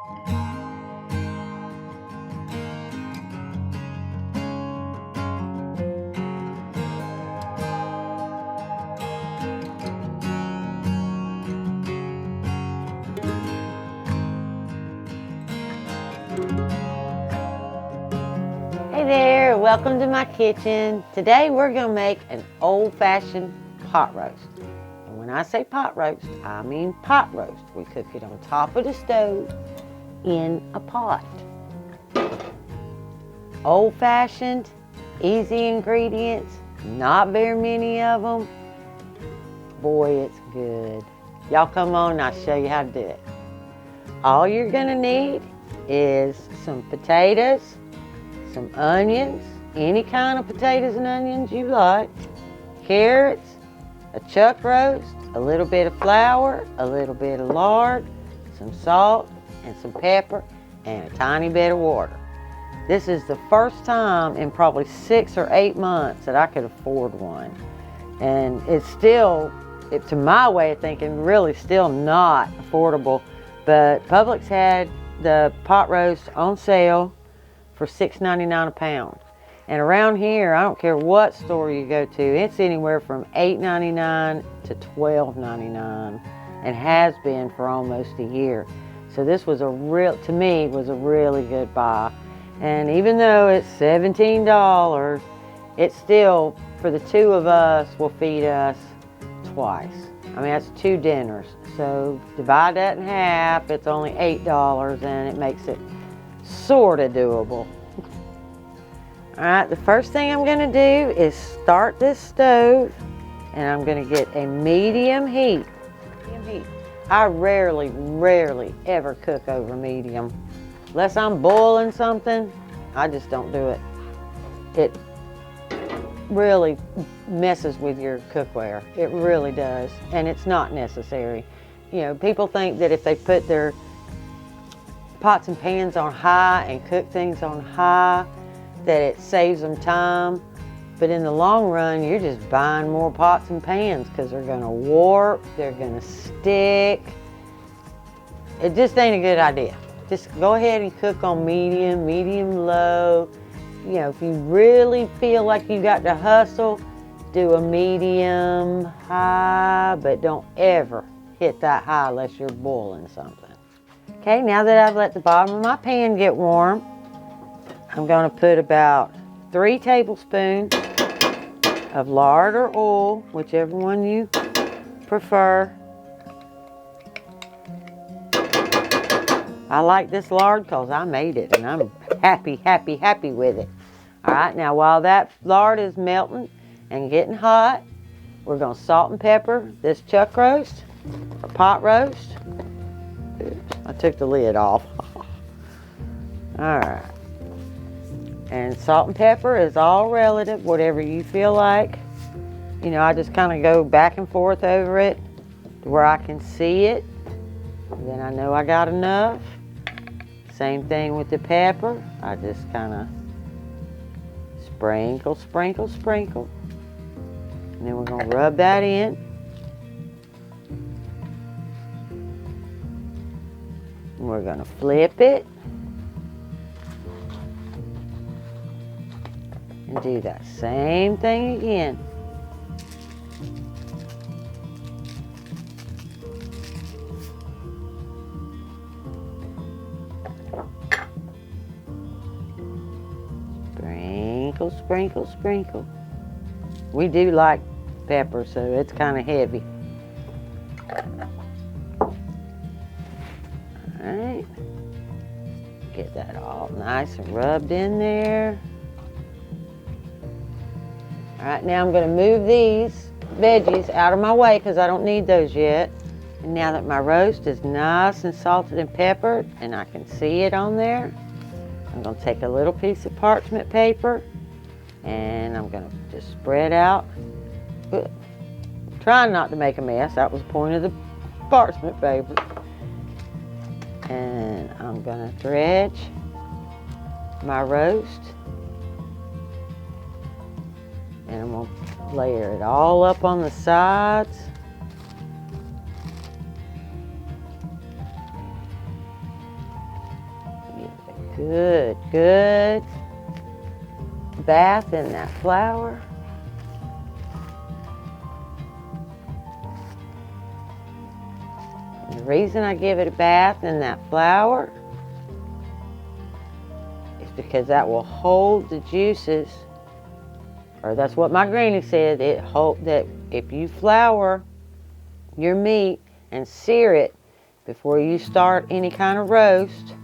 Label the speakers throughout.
Speaker 1: Hey there, welcome to my kitchen. Today we're going to make an old-fashioned pot roast. And when I say pot roast, I mean pot roast. We cook it on top of the stove in a pot. Old-fashioned, easy ingredients, not very many of them. Boy, it's good. Y'all come on and I'll show you how to do it. All you're going to need is some potatoes, some onions, any kind of potatoes and onions you like, carrots, a chuck roast, a little bit of flour, a little bit of lard, some salt, and some pepper, and a tiny bit of water. This is the first time in probably 6 or 8 months that I could afford one. And it's still, to my way of thinking, really still not affordable. But Publix had the pot roast on sale for $6.99 a pound. And around here, I don't care what store you go to, it's anywhere from $8.99 to $12.99 and has been for almost a year. So this was to me, was a really good buy. And even though it's $17, it still, for the two of us, will feed us twice. I mean, that's 2 dinners. So divide that in half, it's only $8 and it makes it sort of doable. All right, the first thing I'm going to do is start this stove, and I'm going to get a medium heat. I rarely ever cook over medium. Unless I'm boiling something, I just don't do it. It really messes with your cookware. It really does, and it's not necessary. You know, people think that if they put their pots and pans on high and cook things on high, that it saves them time. But in the long run, you're just buying more pots and pans because they're going to warp, they're going to stick. It just ain't a good idea. Just go ahead and cook on medium low. You know, if you really feel like you got to hustle, do a medium high, but don't ever hit that high unless you're boiling something. Okay, now that I've let the bottom of my pan get warm, I'm going to put about 3 tablespoons of lard or oil, whichever one you prefer. I like this lard because I made it and I'm happy with it. All right, now while that lard is melting and getting hot, we're going to salt and pepper this chuck roast or pot roast. Oops, I took the lid off. All right. And salt and pepper is all relative, whatever you feel like. You know, I just kind of go back and forth over it to where I can see it. And then I know I got enough. Same thing with the pepper. I just kind of sprinkle. And then we're going to rub that in. And we're going to flip it. And do that same thing again. Sprinkle. We do like pepper, so it's kind of heavy. Alright. Get that all nice and rubbed in there. Alright, now I'm going to move these veggies out of my way because I don't need those yet. And now that my roast is nice and salted and peppered and I can see it on there, I'm going to take a little piece of parchment paper and I'm going to just spread out. Trying not to make a mess. That was the point of the parchment paper. And I'm going to dredge my roast. And I'm going to layer it all up on the sides. Good, good bath in that flour. And the reason I give it a bath in that flour is because that will hold the juices, or that's what my granny said, that if you flour your meat and sear it before you start any kind of roast,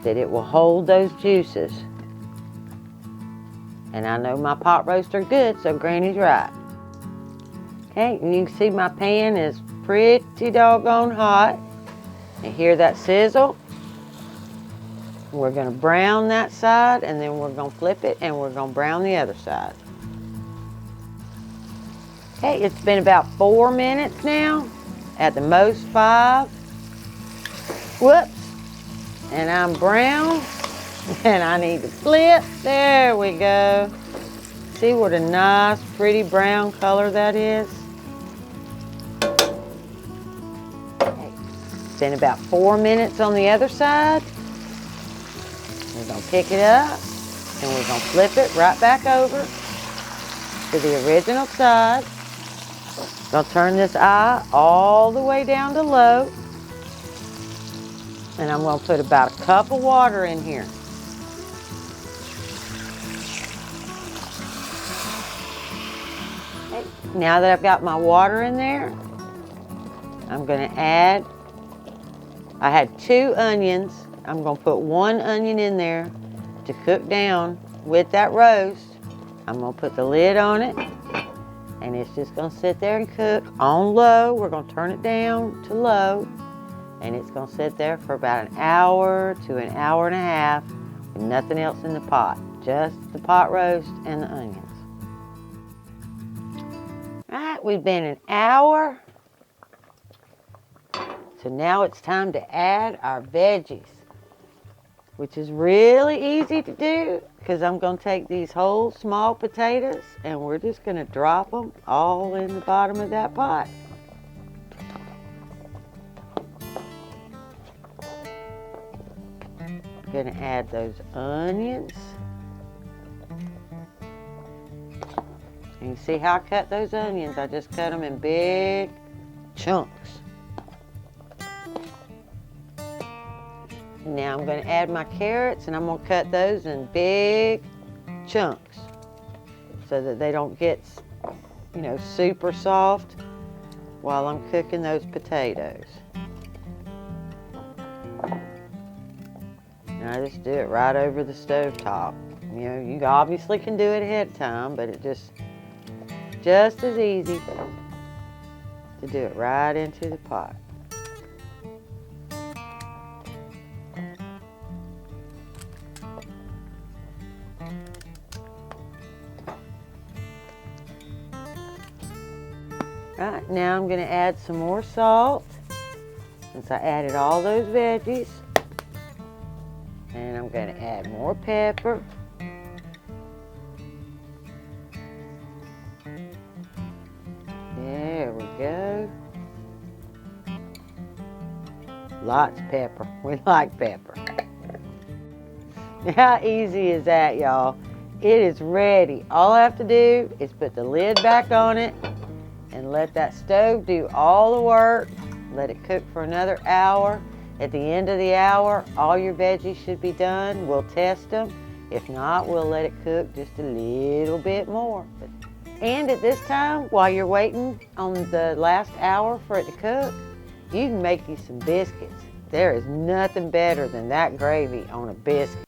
Speaker 1: that it will hold those juices. And I know my pot roasts are good, so Granny's right. Okay, and you can see my pan is pretty doggone hot. And hear that sizzle? We're gonna brown that side, and then we're gonna flip it, and we're gonna brown the other side. Okay, it's been about 4 minutes now, at the most 5. Whoops. And I'm brown, and I need to flip. There we go. See what a nice, pretty brown color that is? Okay. It's been about 4 minutes on the other side. We're gonna pick it up, and we're gonna flip it right back over to the original side. Gonna turn this eye all the way down to low. And I'm going to put about a cup of water in here. Okay. Now that I've got my water in there, I'm going to add, I had 2 onions. I'm going to put 1 onion in there to cook down with that roast. I'm going to put the lid on it, and it's just going to sit there and cook on low. We're going to turn it down to low. And it's going to sit there for about an hour to an hour and a half with nothing else in the pot. Just the pot roast and the onions. All right, we've been an hour. So now it's time to add our veggies, which is really easy to do because I'm going to take these whole small potatoes and we're just going to drop them all in the bottom of that pot. Going to add those onions. And you see how I cut those onions? I just cut them in big chunks. Now I'm going to add my carrots, and I'm going to cut those in big chunks so that they don't get, super soft while I'm cooking those potatoes. And I just do it right over the stove top. You obviously can do it ahead of time, but it just as easy to do it right into the pot. Right, now I'm going to add some more salt since I added all those veggies. And I'm going to add more pepper. There we go. Lots of pepper. We like pepper. How easy is that, y'all? It is ready. All I have to do is put the lid back on it and let that stove do all the work. Let it cook for another hour. At the end of the hour, all your veggies should be done. We'll test them. If not, we'll let it cook just a little bit more. And at this time, while you're waiting on the last hour for it to cook, you can make you some biscuits. There is nothing better than that gravy on a biscuit.